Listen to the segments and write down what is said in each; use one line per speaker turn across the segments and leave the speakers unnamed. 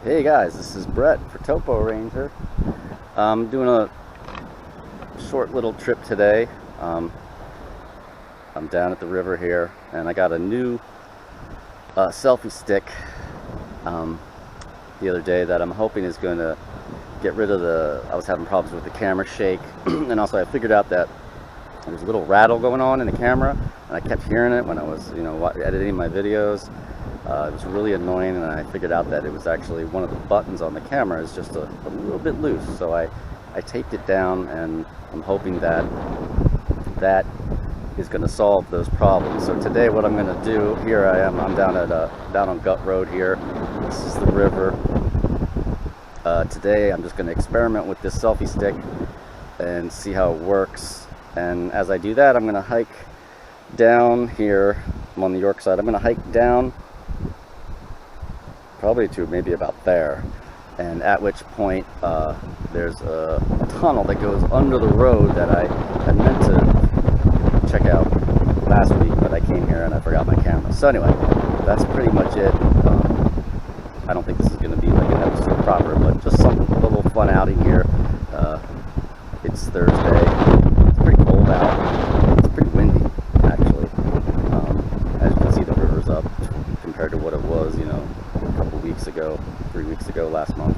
Hey guys, this is Brett for TopoRanger. I'm doing a short little trip today. I'm down at the river here, and I got a new selfie stick the other day that I'm hoping is going to get rid of I was having problems with the camera shake, and also I figured out that there's a little rattle going on in the camera, and I kept hearing it when I was, editing my videos. It was really annoying, and I figured out that it was actually one of the buttons on the camera is just a little bit loose. So I taped it down, and I'm hoping that that is going to solve those problems. So today what I'm going to do, here I am, I'm down on Gut Road here. This is the river. Today I'm just going to experiment with this selfie stick and see how it works. And as I do that, I'm going to hike down here. I'm on the York side. I'm going to hike down probably to maybe about there, and at which point there's a tunnel that goes under the road that I had meant to check out last week, but I came here and I forgot my camera. So anyway, that's pretty much it. I don't think this is going to be like an episode proper, but just a little fun outing here. It's Thursday. It's pretty cold out. It's pretty windy, actually. As you can see, the river's up compared to what it was, a couple weeks ago, 3 weeks ago, last month.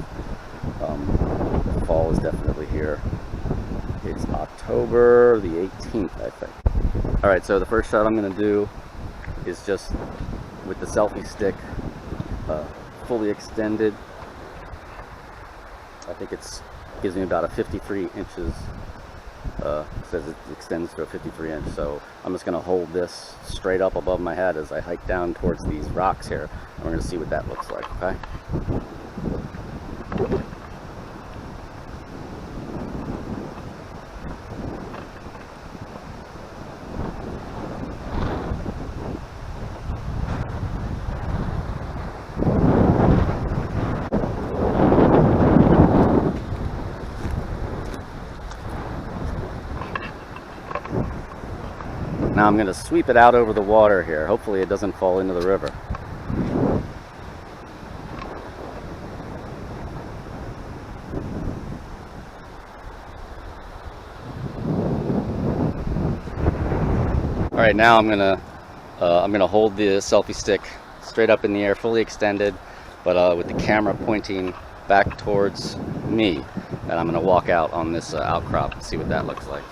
The fall is definitely here. It's October the 18th, I think. Alright, so the first shot I'm going to do is just with the selfie stick fully extended. I think it gives me about a 53 inches. Says it extends to a 53 inch, so I'm just going to hold this straight up above my head as I hike down towards these rocks here, and we're going to see what that looks like, okay? Now I'm going to sweep it out over the water here. Hopefully it doesn't fall into the river. Alright, now I'm gonna hold the selfie stick straight up in the air, fully extended, but with the camera pointing back towards me. And I'm gonna walk out on this outcrop and see what that looks like.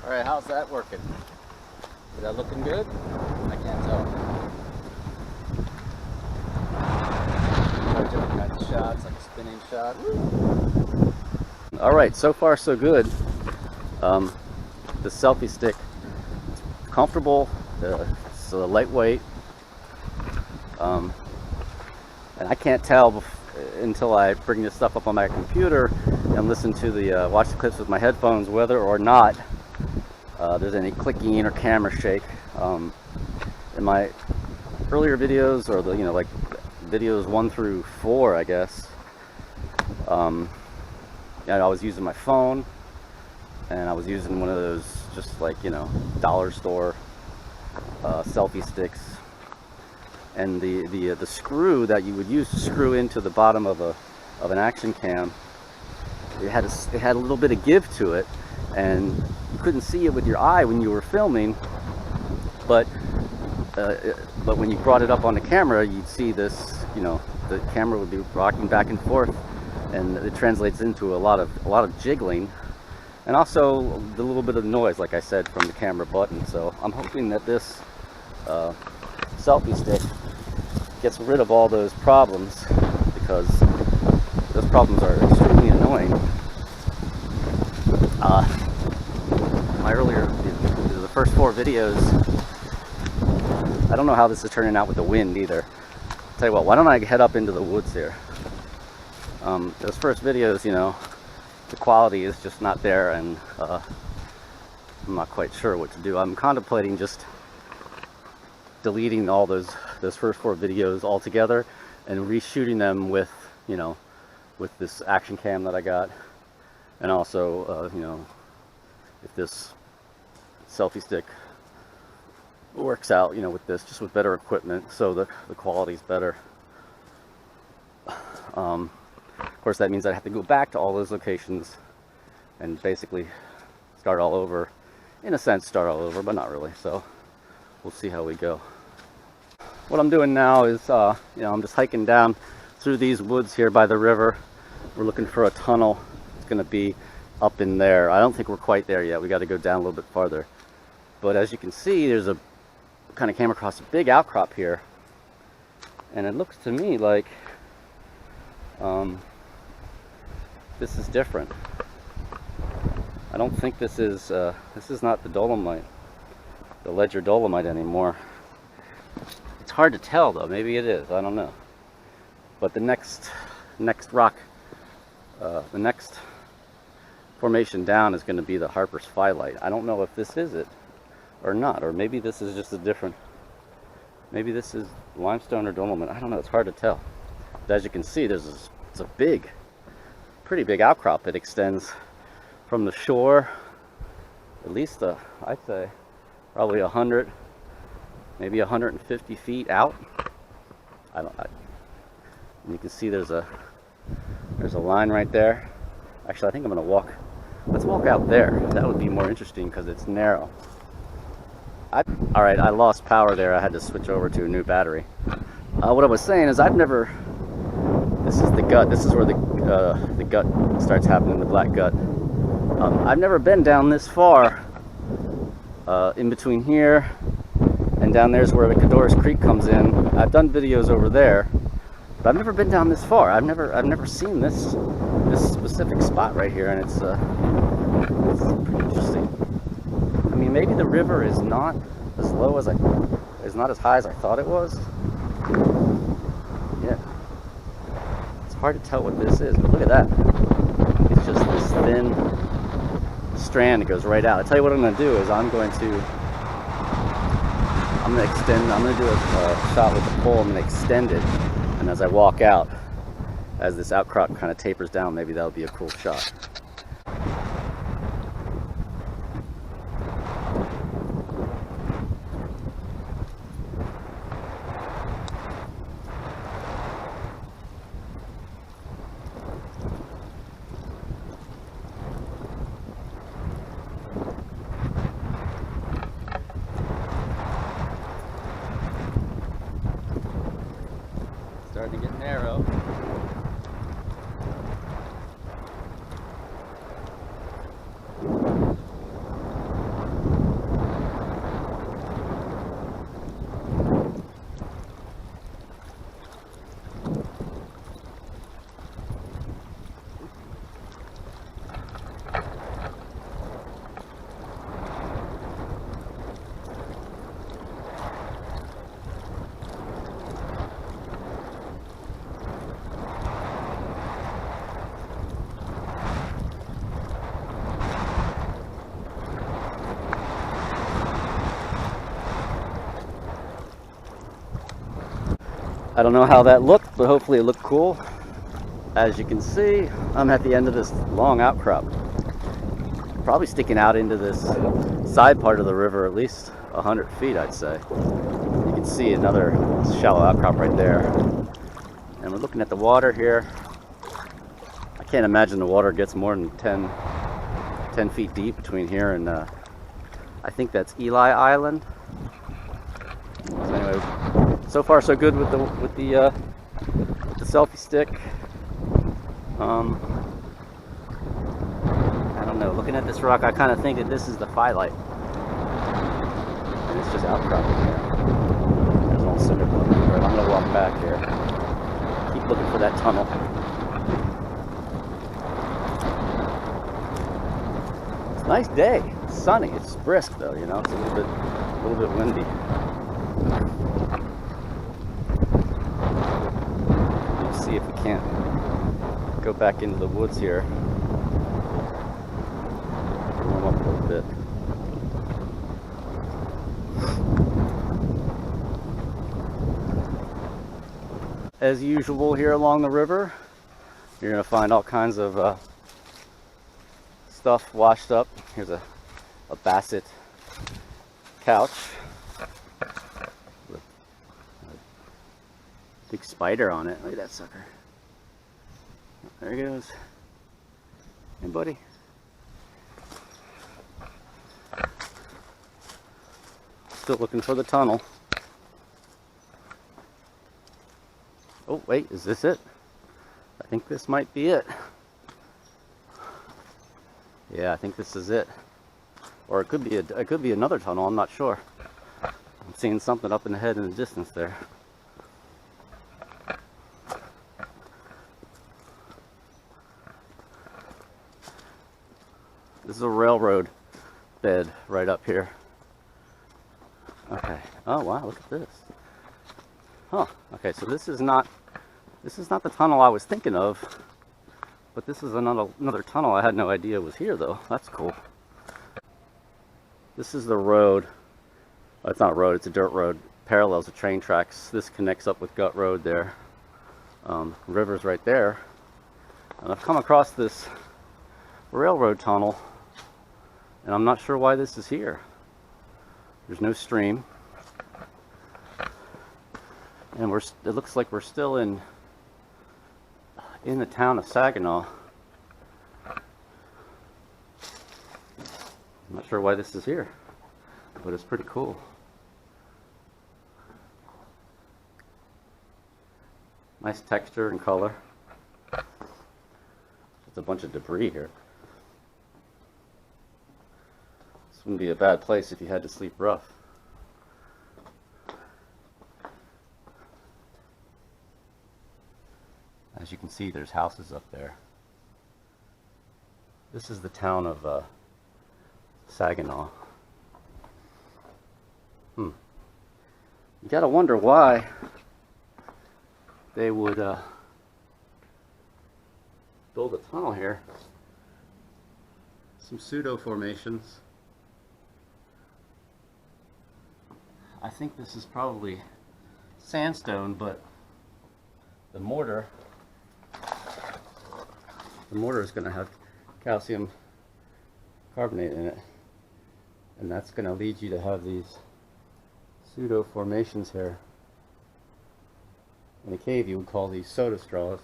Alright, how's that working? Is that looking good? I can't tell. Different kinds of shots, like a spinning shot. Alright, so far so good. The selfie stick, it's comfortable. It's lightweight, and I can't tell until I bring this stuff up on my computer and listen to the watch the clips with my headphones whether or not there's any clicking or camera shake. In my earlier videos, or the like videos 1 through 4, I guess, I was using my phone, and I was using one of those just like dollar store selfie sticks, and the screw that you would use to screw into the bottom of an action cam, it had a little bit of give to it, and you couldn't see it with your eye when you were filming, but when you brought it up on the camera, you'd see this, the camera would be rocking back and forth, and it translates into a lot of jiggling, and also the little bit of noise, like I said, from the camera button. So I'm hoping that this selfie stick gets rid of all those problems, because those problems are extremely annoying. The first 4 videos, I don't know how this is turning out with the wind either. Tell you what, why don't I head up into the woods here? Those first videos, the quality is just not there, and I'm not quite sure what to do. I'm contemplating just deleting all those first 4 videos altogether and reshooting them with with this action cam that I got, and also if this selfie stick works out with this, just with better equipment, so the quality's better. Of course, that means I have to go back to all those locations and basically start all over. In a sense, start all over, but not really. So we'll see how we go. What I'm doing now is, I'm just hiking down through these woods here by the river. We're looking for a tunnel. It's going to be up in there. I don't think we're quite there yet. We got to go down a little bit farther. But as you can see, there's kind of came across a big outcrop here, and it looks to me like this is different. I don't think this is not the dolomite, the ledger dolomite anymore. It's hard to tell though. Maybe it is. I don't know. But the next rock, the next formation down is going to be the Harper's Phyllite. I don't know if this is it or not, or maybe this is just a different, maybe this is limestone or dolomite. I don't know, it's hard to tell. But as you can see, it's a pretty big outcrop. It extends from the shore at least I'd say probably 100, maybe 150 feet out. And you can see there's a line right there. Actually, I think I'm gonna walk. Let's walk out there. That would be more interesting because it's narrow. All right, I lost power there. I had to switch over to a new battery. What I was saying is this is the gut. This is where the gut starts happening, the black gut. I've never been down this far. In between here and down there's where the Cadorus Creek comes in. I've done videos over there, but I've never been down this far. I've never seen this specific spot right here, and it's pretty interesting. I mean, maybe the river is not as low as is not as high as I thought it was. Yeah, it's hard to tell what this is, but look at that. It's just this thin strand that goes right out. I tell you what I'm going to do is I'm going to do a shot with the pole. I'm going to extend it, and as I walk out, as this outcrop kind of tapers down, maybe that'll be a cool shot. Starting to get narrow. I don't know how that looked, but hopefully it looked cool. As you can see, I'm at the end of this long outcrop. Probably sticking out into this side part of the river at least 100 feet, I'd say. You can see another shallow outcrop right there. And we're looking at the water here. I can't imagine the water gets more than 10 feet deep between here and I think that's Eli Island. So anyway, so far so good with the selfie stick. I don't know, looking at this rock, I kind of think that this is the phyllite. And it's just outcropping here. There's an old cinder block. Right, I'm going to walk back here. Keep looking for that tunnel. It's a nice day. It's sunny. It's brisk though, you know. It's a little bit windy. Let's see if we can't go back into the woods here. Warm up a little bit. As usual here along the river, you're going to find all kinds of stuff washed up. Here's a basset couch with a big spider on it. Look at that sucker. There he goes. Hey, buddy. Still looking for the tunnel. Oh, wait, is this it? I think this might be it. Yeah, I think this is it. Or it could be another tunnel, I'm not sure. I'm seeing something up in the head in the distance there. This is a railroad bed right up here. Okay. Oh wow, look at this. Huh. Okay, so this is not the tunnel I was thinking of, but this is another tunnel I had no idea was here though. That's cool. This is the road. Oh, it's not a road, it's a dirt road. Parallels the train tracks. This connects up with Gut Road there. River's right there. And I've come across this railroad tunnel, and I'm not sure why this is here. There's no stream, and it looks like we're still in the town of Saginaw. I'm not sure why this is here, but it's pretty cool. Nice texture and color. Just a bunch of debris here. This wouldn't be a bad place if you had to sleep rough. As you can see, there's houses up there. This is the town of Saginaw. You gotta wonder why they would build a tunnel here. Some pseudo formations. I think this is probably sandstone, but the mortar is going to have calcium carbonate in it, and that's going to lead you to have these pseudo formations here. In a cave you would call these soda straws.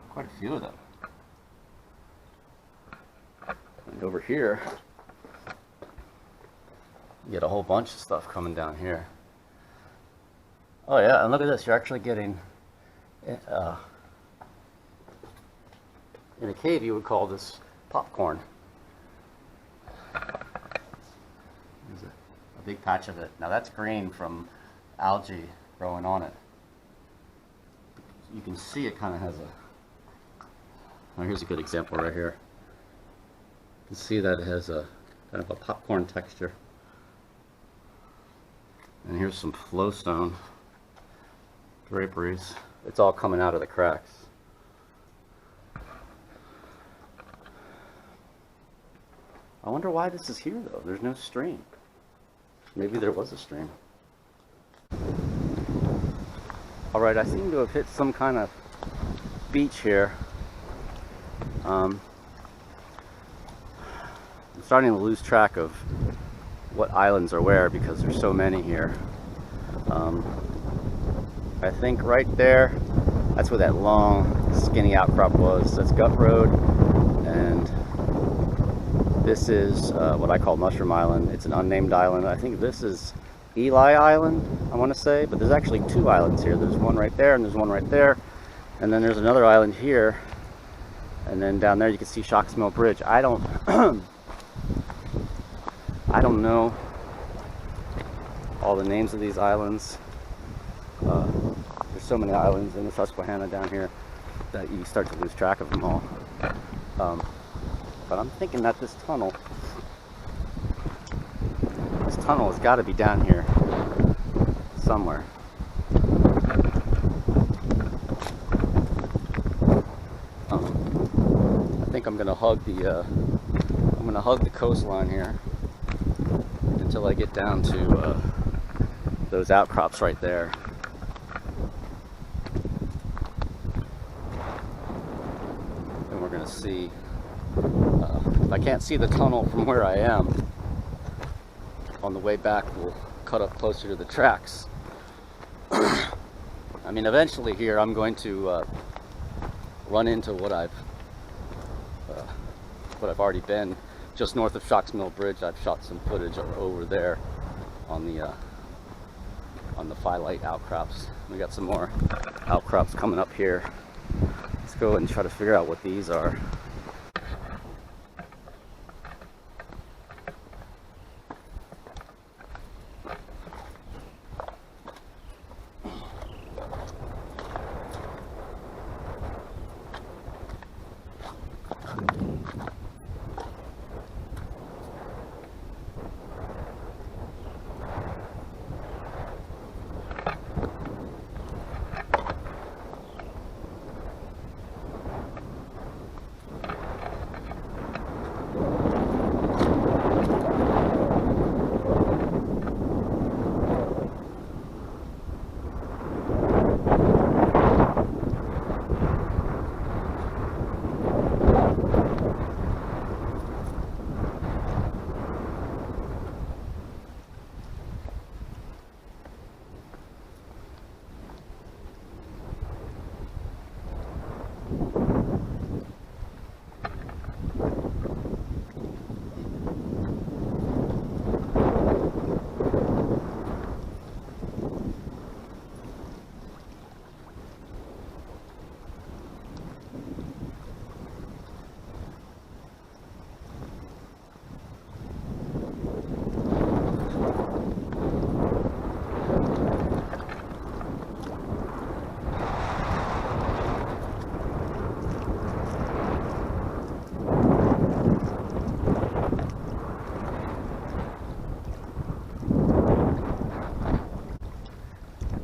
Quite a few of them. And over here, you get a whole bunch of stuff coming down here. Oh yeah, and look at this, you're actually getting, in a cave you would call this popcorn. There's a big patch of it. Now that's green from algae growing on it. You can see it kind of has a, oh, here's a good example right here. You can see that it has a kind of a popcorn texture. And here's some flowstone draperies. It's all coming out of the cracks. I wonder why this is here though. There's no stream. Maybe there was a stream. Alright, I seem to have hit some kind of beach here. I'm starting to lose track of what islands are where because there's so many here. I think right there, that's where that long skinny outcrop was. That's Gut Road, and this is what I call Mushroom Island. It's an unnamed island. I think this is Eli Island, I want to say, but there's actually two islands here. There's one right there and there's one right there, and then there's another island here, and then down there you can see Shocks Mill Bridge. I don't I don't know all the names of these islands. There's so many islands in the Susquehanna down here that you start to lose track of them all. But I'm thinking that this tunnel has got to be down here somewhere. I think I'm gonna hug the coastline here until I get down to those outcrops right there. And we're gonna see. If I can't see the tunnel from where I am, on the way back we'll cut up closer to the tracks. I mean, eventually here I'm going to run into what I've already been just north of Shocks Mill Bridge. I've shot some footage over there on the phyllite outcrops. We got some more outcrops coming up here. Let's go and try to figure out what these are.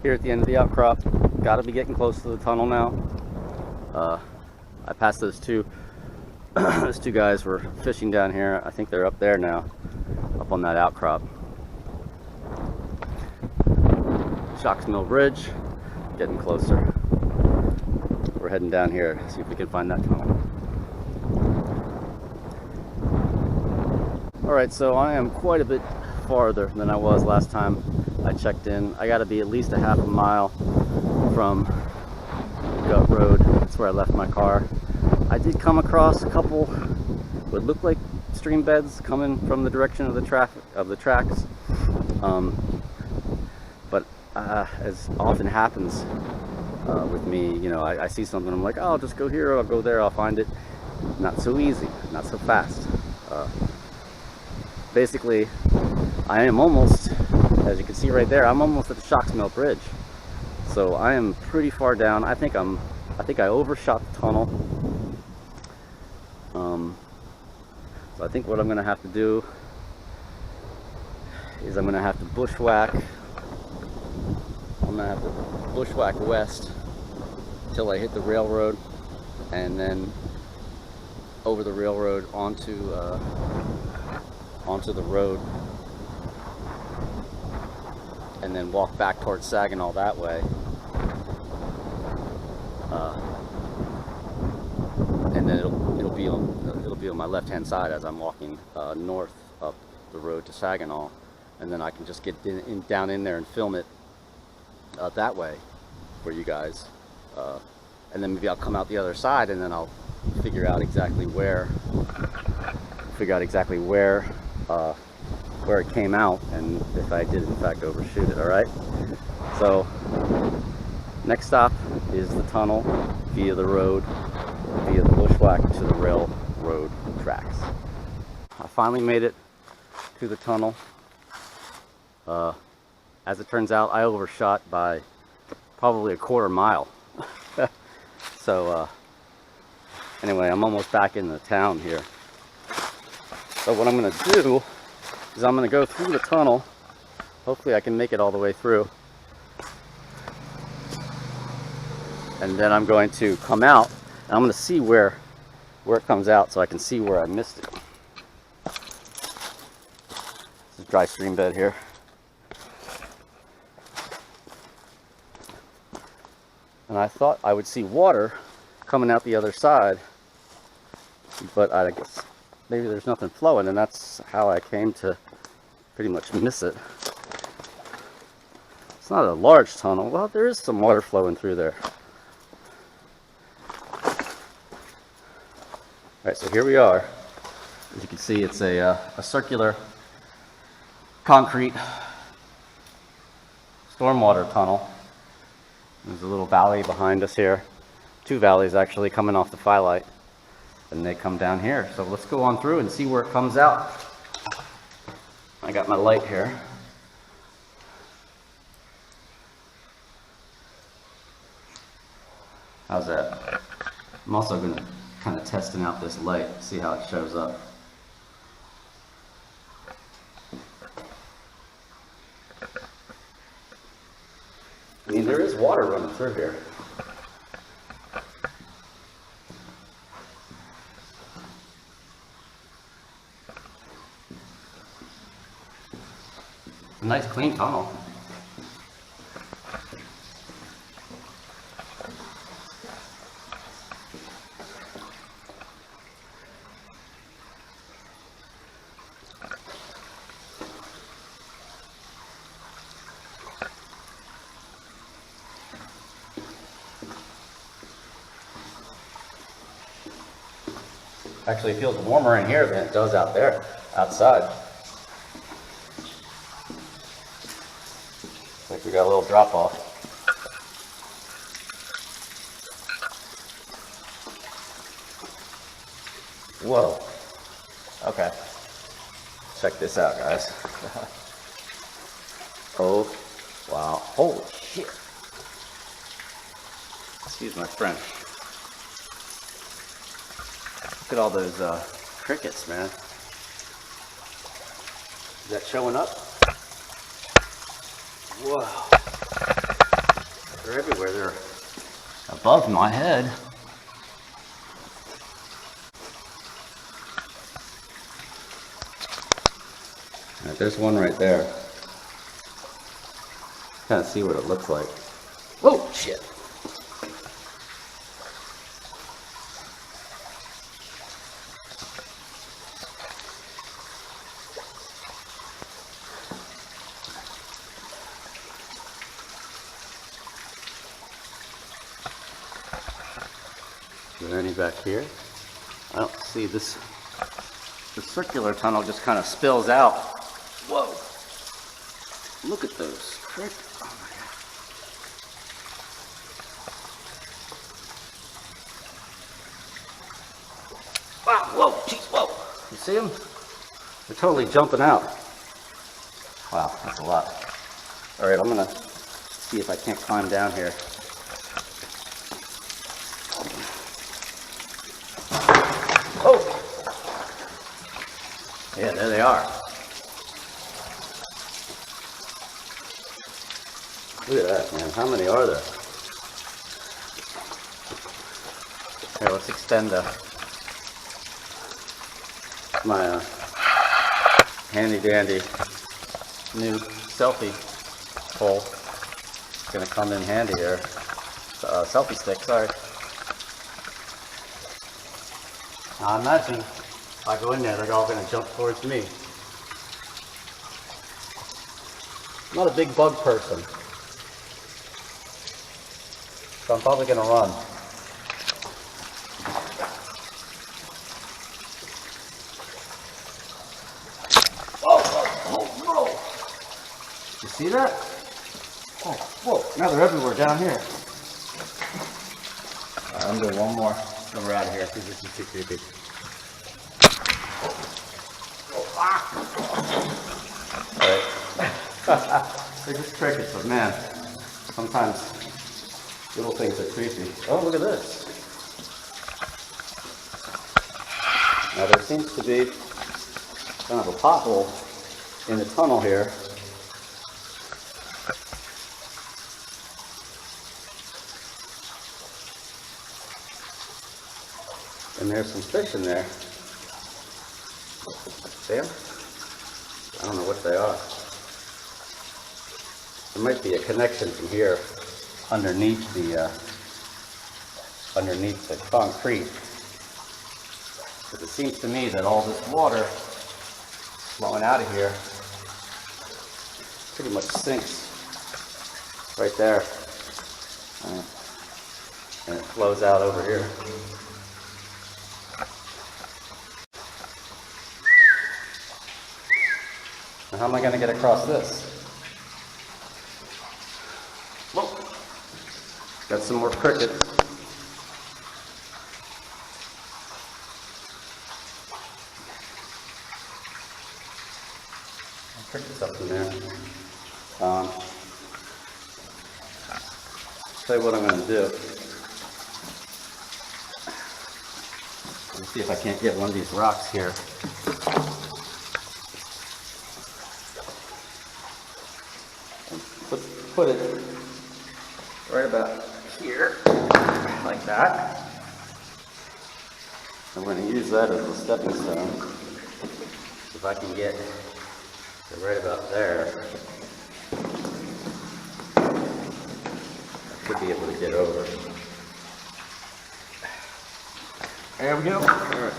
Here at the end of the outcrop, got to be getting close to the tunnel now. I passed those two those two guys were fishing down here. I think they're up there now, up on that outcrop. Shocks Mill Bridge, getting closer. We're heading down here, see if we can find that tunnel. Alright, so I am quite a bit farther than I was last time I checked in. I got to be at least a half a mile from Gut Road. That's where I left my car. I did come across a couple what looked like stream beds coming from the direction of the tracks. But as often happens with me, you know, I see something, I'm like, oh, I'll just go here, I'll go there, I'll find it. Not so easy, not so fast. Basically, I am almost, as you can see right there, I'm almost at the Shocks Mill Bridge. So I am pretty far down. I think I overshot the tunnel. So I think what I'm gonna have to do is I'm gonna have to bushwhack. I'm gonna have to bushwhack west till I hit the railroad, and then over the railroad onto onto the road and then walk back towards Saginaw that way. And then it'll be on my left-hand side as I'm walking north up the road to Saginaw, and then I can just get down in there and film it that way for you guys. And then maybe I'll come out the other side, and then I'll figure out exactly where it came out, and if I did in fact overshoot it. All right. So next stop is the tunnel via the road, via the bushwhack to the railroad tracks. I finally made it to the tunnel. As it turns out, I overshot by probably a quarter mile. So anyway, I'm almost back in the town here. So what I'm going to do is I'm going to go through the tunnel. Hopefully I can make it all the way through. And then I'm going to come out, and I'm going to see where it comes out so I can see where I missed it. This is a dry stream bed here. And I thought I would see water coming out the other side, but I guess maybe there's nothing flowing, and that's how I came to pretty much miss it. It's not a large tunnel. Well, there is some water flowing through there. Alright, so here we are. As you can see, it's a circular concrete stormwater tunnel. There's a little valley behind us here. Two valleys actually coming off the firelight. And they come down here. So let's go on through and see where it comes out. I got my light here. How's that? I'm also going to kind of testing out this light, see how it shows up. I mean, there is water running through here. A nice clean tunnel. Actually, it feels warmer in here than it does out there, outside. Like we got a little drop off. Whoa. Okay. Check this out, guys. Oh, wow. Holy shit. Excuse my French. Look at all those crickets, man. Is that showing up? Whoa. They're everywhere. They're above my head. All right, there's one right there. Kind of see what it looks like. Whoa, shit. Is there any back here? I don't see this. The circular tunnel just kind of spills out. Whoa! Look at those crickets. Oh my god. Wow, whoa, jeez, whoa. You see them? They're totally jumping out. Wow, that's a lot. Alright, I'm gonna see if I can't climb down here. Oh! Yeah, there they are. Look at that, man. How many are there? Here, let's extend my handy dandy new selfie pole. It's gonna come in handy here. Selfie stick, sorry. I imagine if I go in there, they're all gonna jump towards me. I'm not a big bug person, so I'm probably gonna run. You see that? Oh, whoa, now they're everywhere down here. Alright, I'm doing one more, then we're out of here. This is too creepy. Alright. They're just crickets, but man, sometimes little things are creepy. Oh, look at this. Now there seems to be kind of a pothole in the tunnel here. And there's some fish in there. See them? I don't know what they are. There might be a connection from here underneath the concrete. Because it seems to me that all this water flowing out of here pretty much sinks right there. And it flows out over here. Now how am I going to get across this? Whoa. Got some more crickets. Crickets up in there. Tell you what I'm going to do. Let me see if I can't get one of these rocks here. Put it right about here, like that. I'm going to use that as a stepping stone. If I can get it right about there, I should be able to get over. There we go. All right.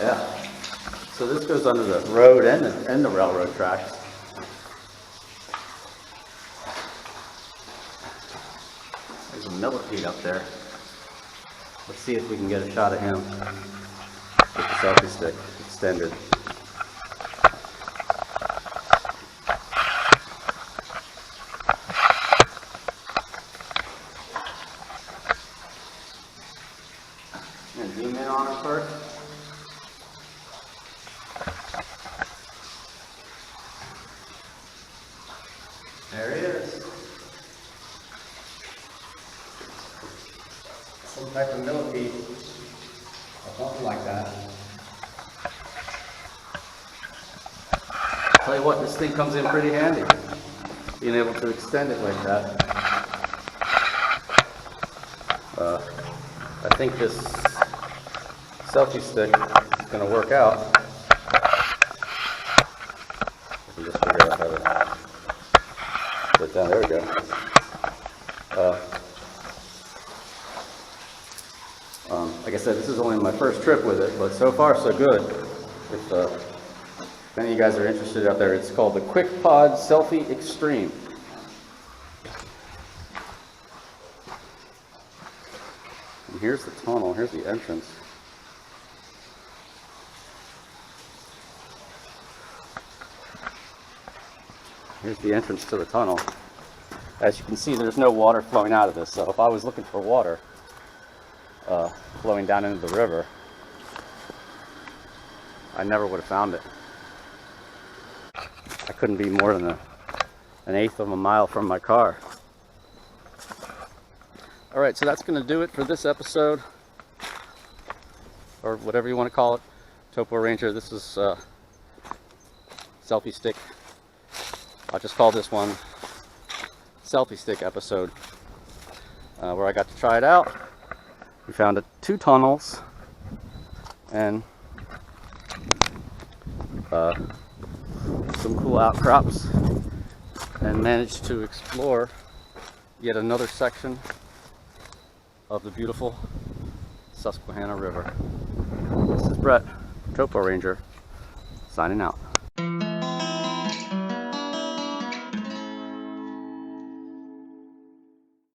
Yeah. So this goes under the road and the railroad tracks. There's a millipede up there. Let's see if we can get a shot of him with the selfie stick extended. And zoom in on it first. There he is. Some type of millipede or something like that. Tell you what, this thing comes in pretty handy. Being able to extend it like that. I think this selfie stick is going to work out. I can just figure out how to put it down. There we go. Like I said, this is only my first trip with it, but so far so good. If any of you guys are interested out there, it's called the Quick Pod Selfie Extreme. And here's the tunnel, here's the entrance. Here's the entrance to the tunnel. As you can see, there's no water flowing out of this, so if I was looking for water flowing down into the river, I never would have found it. I couldn't be more than an eighth of a mile from my car. Alright, so that's going to do it for this episode, or whatever you want to call it. TopoRanger, this is selfie stick. I'll just call this one selfie stick episode, where I got to try it out. We found two tunnels and some cool outcrops, and managed to explore yet another section of the beautiful Susquehanna River. This is Brett, TopoRanger, signing out.